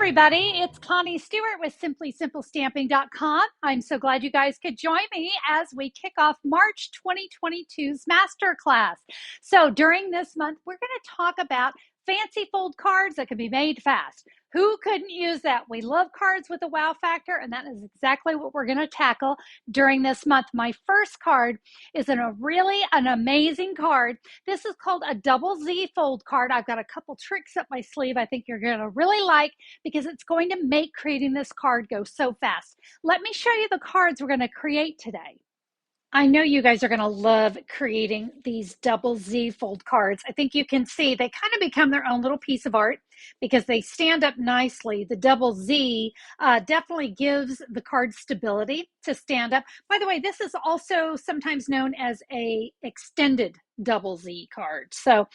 everybody. It's Connie Stewart with SimplySimpleStamping.com. I'm so glad you guys could join me as we kick off March 2022's Masterclass. So during this month, we're going to talk about fancy fold cards that can be made fast. Who couldn't use that? We love cards with a wow factor, and that is exactly what we're going to tackle during this month. My first card is an amazing card. This is called a double Z fold card. I've got a couple tricks up my sleeve I think you're going to really like because it's going to make creating this card go so fast. Let me show you the cards we're going to create today. I know you guys are going to love creating these double Z fold cards. I think you can see they kind of become their own little piece of art because they stand up nicely. The double Z definitely gives the card stability to stand up. By the way, this is also sometimes known as a extended double Z card. So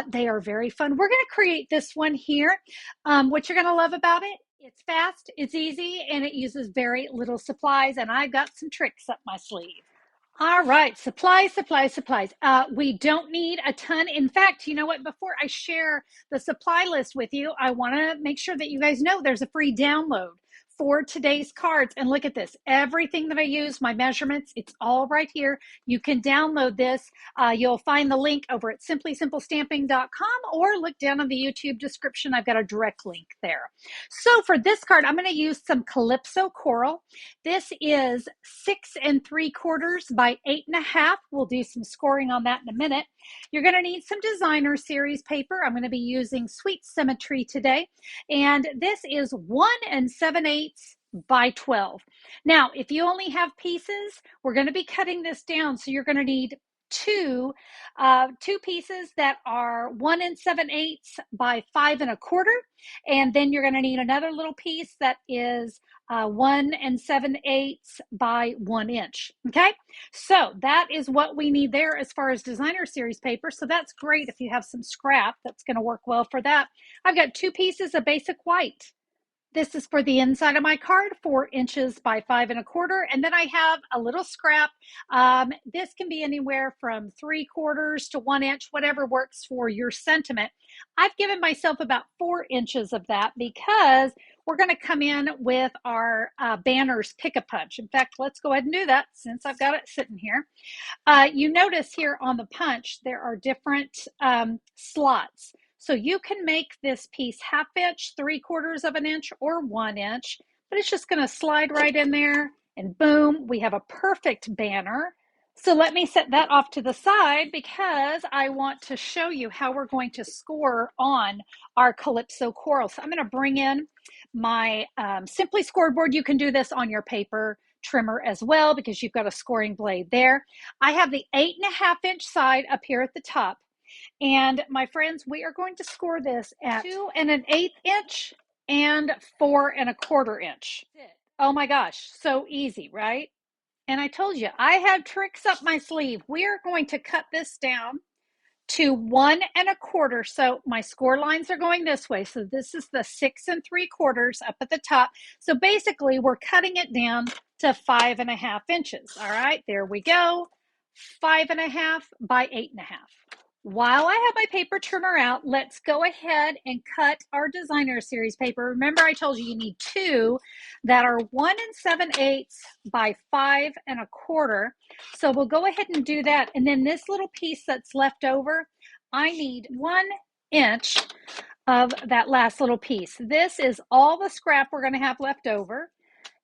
they are very fun. We're going to create this one here. What you're going to love about it, it's fast, it's easy, and it uses very little supplies. And I've got some tricks up my sleeve. All right, supplies. We don't need a ton. In fact, you know what? Before I share the supply list with you, I want to make sure that you guys know there's a free download for today's cards. And look at this. Everything that I use, my measurements, it's all right here. You can download this. You'll find the link over at SimplySimpleStamping.com or look down in the YouTube description. I've got a direct link there. So for this card, I'm going to use some Calypso Coral. This is 6 3/4 by 8.5. We'll do some scoring on that in a minute. You're going to need some designer series paper. I'm going to be using Sweet Symmetry today. And this is 1 7/8 by 12. Now, if you only have pieces, we're going to be cutting this down. So you're going to need two pieces that are 1 7/8 by 5 1/4. And then you're going to need another little piece that is 1 7/8 by 1 inch. Okay, so that is what we need there as far as designer series paper. So that's great if you have some scrap. That's going to work well for that. I've got 2 pieces of basic white. This is for the inside of my card, 4 inches by 5 1/4. And then I have a little scrap. This can be anywhere from 3/4 to 1 inch, whatever works for your sentiment. I've given myself about 4 inches of that because we're going to come in with our banners Pick-a-Punch. In fact, let's go ahead and do that since I've got it sitting here. You notice here on the punch, there are different slots. So you can make this piece 1/2 inch, 3/4 of an inch, or 1 inch, but it's just going to slide right in there and boom, we have a perfect banner. So let me set that off to the side because I want to show you how we're going to score on our Calypso Coral. So I'm going to bring in my Simply Scoreboard. You can do this on your paper trimmer as well because you've got a scoring blade there. I have the 8.5 inch side up here at the top. And my friends, we are going to score this at 2 1/8 inch and 4 1/4 inch. Oh my gosh, so easy, right? And I told you, I have tricks up my sleeve. We are going to cut this down to 1 1/4. So my score lines are going this way. So this is the 6 3/4 up at the top. So basically we're cutting it down to 5 1/2 inches. All right, there we go. 5 1/2 by 8.5. While I have my paper trimmer out, let's go ahead and cut our designer series paper. Remember, I told you you need 2 that are 1 7/8 by 5 1/4. So we'll go ahead and do that. And then this little piece that's left over, I need 1 inch of that last little piece. This is all the scrap we're going to have left over.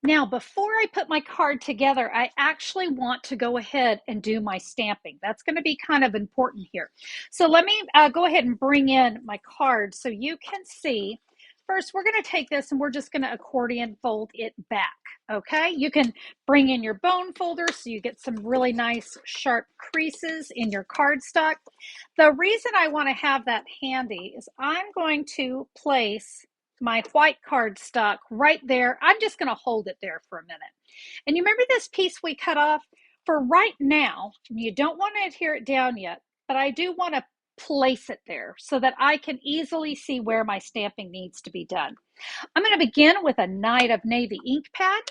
Now, before I put my card together, I actually want to go ahead and do my stamping. That's going to be kind of important here. So let me go ahead and bring in my card so you can see. First, we're going to take this and we're just going to accordion fold it back, okay? You can bring in your bone folder so you get some really nice sharp creases in your cardstock. The reason I want to have that handy is I'm going to place my white cardstock right there. I'm just going to hold it there for a minute. And you remember this piece we cut off? For right now, you don't want to adhere it down yet, but I do want to place it there so that I can easily see where my stamping needs to be done. I'm going to begin with a Night of Navy ink pad.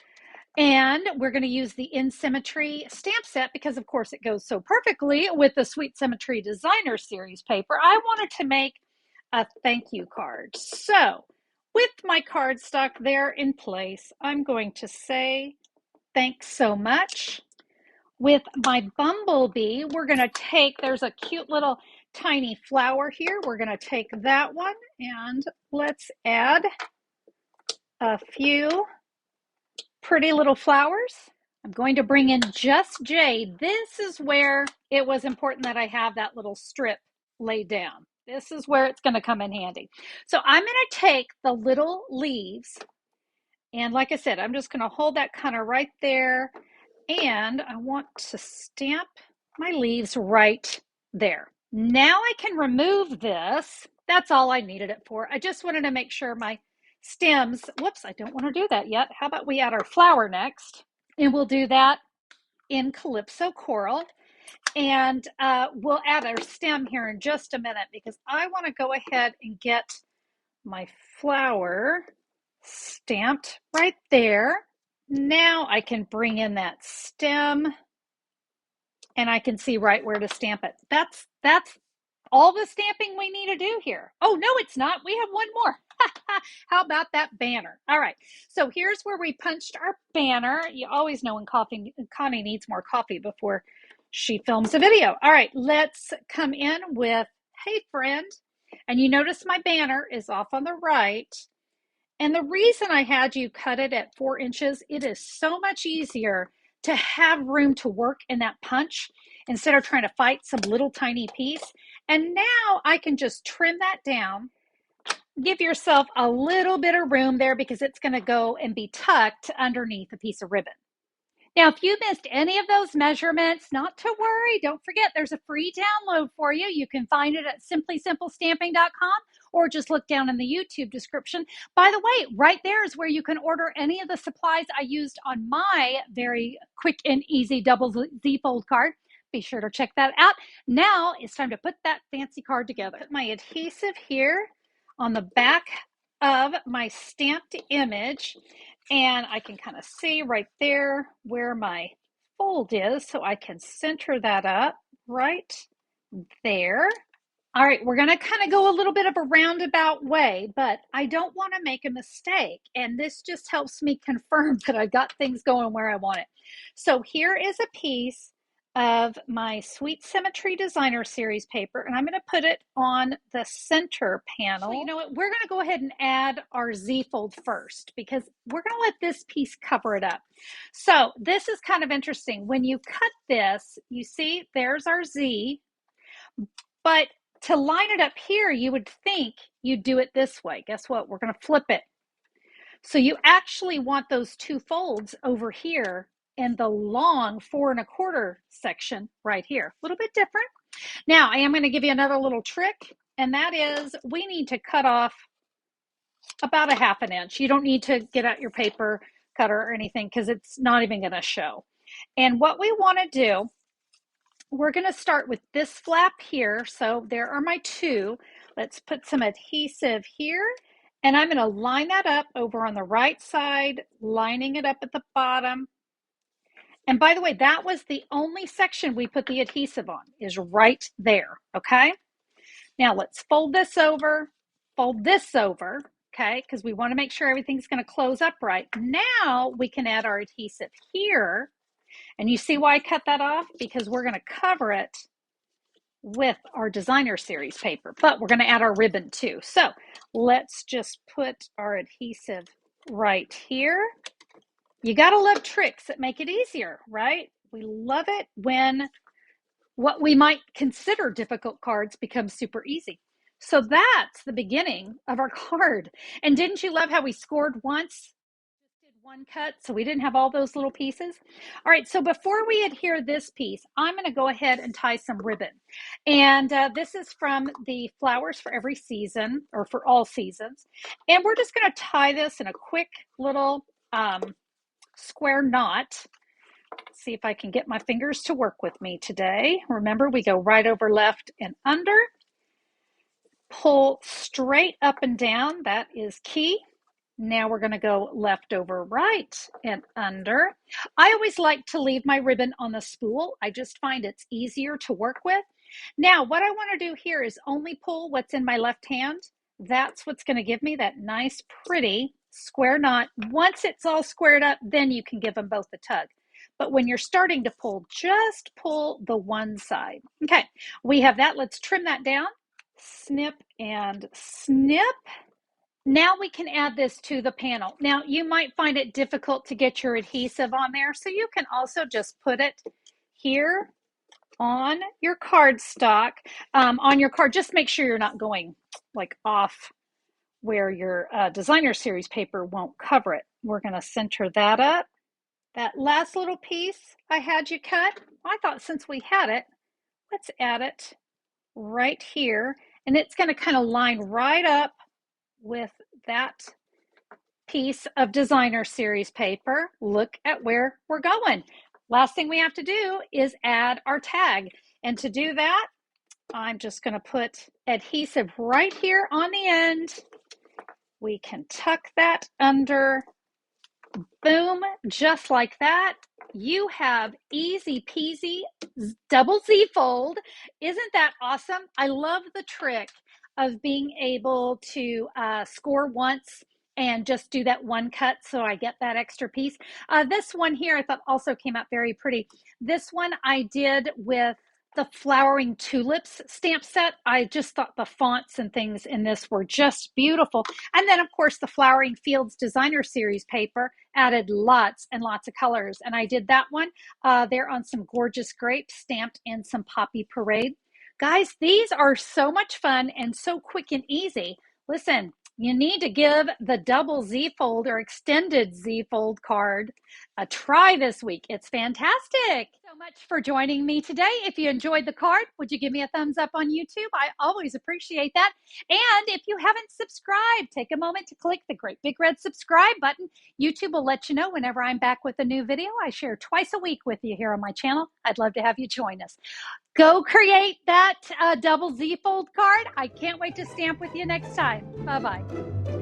And we're going to use the In Symmetry stamp set because, of course, it goes so perfectly with the Sweet Symmetry Designer Series paper. I wanted to make a thank you card. So with my cardstock there in place, I'm going to say thanks so much. With my bumblebee, we're going to take, there's a cute little tiny flower here. We're going to take that one and let's add a few pretty little flowers. I'm going to bring in Just Jay. This is where it was important that I have that little strip laid down. This is where it's going to come in handy. So I'm going to take the little leaves, and like I said, I'm just going to hold that kind of right there, and I want to stamp my leaves right there. Now I can remove this. That's all I needed it for. I just wanted to make sure my stems, whoops, I don't want to do that yet. How about we add our flower next? And we'll do that in Calypso Coral. And we'll add our stem here in just a minute because I want to go ahead and get my flower stamped right there. Now I can bring in that stem and I can see right where to stamp it. That's all the stamping we need to do here. Oh, no, it's not. We have one more. How about that banner? All right. So here's where we punched our banner. You always know when Connie needs more coffee before she films a video. All right, let's come in with, hey, friend. And you notice my banner is off on the right. And the reason I had you cut it at 4 inches, it is so much easier to have room to work in that punch instead of trying to fight some little tiny piece. And now I can just trim that down. Give yourself a little bit of room there because it's going to go and be tucked underneath a piece of ribbon. Now, if you missed any of those measurements, not to worry. Don't forget, there's a free download for you. You can find it at simplysimplestamping.com or just look down in the YouTube description. By the way, right there is where you can order any of the supplies I used on my very quick and easy double Z fold card. Be sure to check that out. Now it's time to put that fancy card together. Put my adhesive here on the back of my stamped image. And I can kind of see right there where my fold is, so I can center that up right there. All right, we're going to kind of go a little bit of a roundabout way, but I don't want to make a mistake. And this just helps me confirm that I got things going where I want it. So here is a piece of my Sweet Symmetry Designer Series paper, and I'm going to put it on the center panel. So you know what? We're going to go ahead and add our Z-fold first because we're going to let this piece cover it up. So this is kind of interesting. When you cut this, you see there's our Z, but to line it up here, you would think you'd do it this way. Guess what? We're going to flip it. So you actually want those two folds over here in the long 4 1/4 section right here. A little bit different. Now, I am going to give you another little trick, and that is we need to cut off about a 1/2 inch. You don't need to get out your paper cutter or anything because it's not even going to show. And what we want to do, we're going to start with this flap here. So there are my two. Let's put some adhesive here. And I'm going to line that up over on the right side, lining it up at the bottom. And by the way, that was the only section we put the adhesive on, is right there, okay? Now let's fold this over, okay? Because we want to make sure everything's going to close up right. Now we can add our adhesive here. And you see why I cut that off? Because we're going to cover it with our Designer Series paper, but we're going to add our ribbon too. So let's just put our adhesive right here. You got to love tricks that make it easier, right? We love it when what we might consider difficult cards become super easy. So that's the beginning of our card. And didn't you love how we scored once? One cut, so we didn't have all those little pieces. All right, so before we adhere this piece, I'm going to go ahead and tie some ribbon. And this is from the Flowers for Every Season, or for all seasons. And we're just going to tie this in a quick little square knot. Let's see if I can get my fingers to work with me today. Remember, we go right over left and under. Pull straight up and down. That is key. Now we're going to go left over right and under. I always like to leave my ribbon on the spool. I just find it's easier to work with. Now, what I want to do here is only pull what's in my left hand. That's what's going to give me that nice, pretty square knot. Once it's all squared up, then you can give them both a tug. But when you're starting to pull, just pull the one side. Okay, we have that. Let's trim that down. Snip and snip. Now we can add this to the panel. Now you might find it difficult to get your adhesive on there, so you can also just put it here on your cardstock, on your card. Just make sure you're not going like off where your designer series paper won't cover it. We're going to center that up. That last little piece I had you cut, I thought since we had it, let's add it right here. And it's going to kind of line right up with that piece of designer series paper. Look at where we're going. Last thing we have to do is add our tag. And to do that, I'm just going to put adhesive right here on the end. We can tuck that under. Boom, just like that. You have easy peasy double Z fold. Isn't that awesome? I love the trick of being able to score once and just do that one cut so I get that extra piece. This one here I thought also came out very pretty. This one I did with the Flowering Tulips stamp set. I just thought the fonts and things in this were just beautiful. And then, of course, the Flowering Fields Designer Series paper added lots and lots of colors. And I did that one there on some gorgeous grapes stamped in some Poppy Parade. Guys, these are so much fun and so quick and easy. Listen, you need to give the double Z fold or extended Z fold card a try this week. It's fantastic. So much for joining me today. If you enjoyed the card, would you give me a thumbs up on YouTube? I always appreciate that. And if you haven't subscribed, take a moment to click the great big red subscribe button. YouTube will let you know whenever I'm back with a new video. I share twice a week with you here on my channel. I'd love to have you join us. Go create that double Z fold card. I can't wait to stamp with you next time. Bye-bye.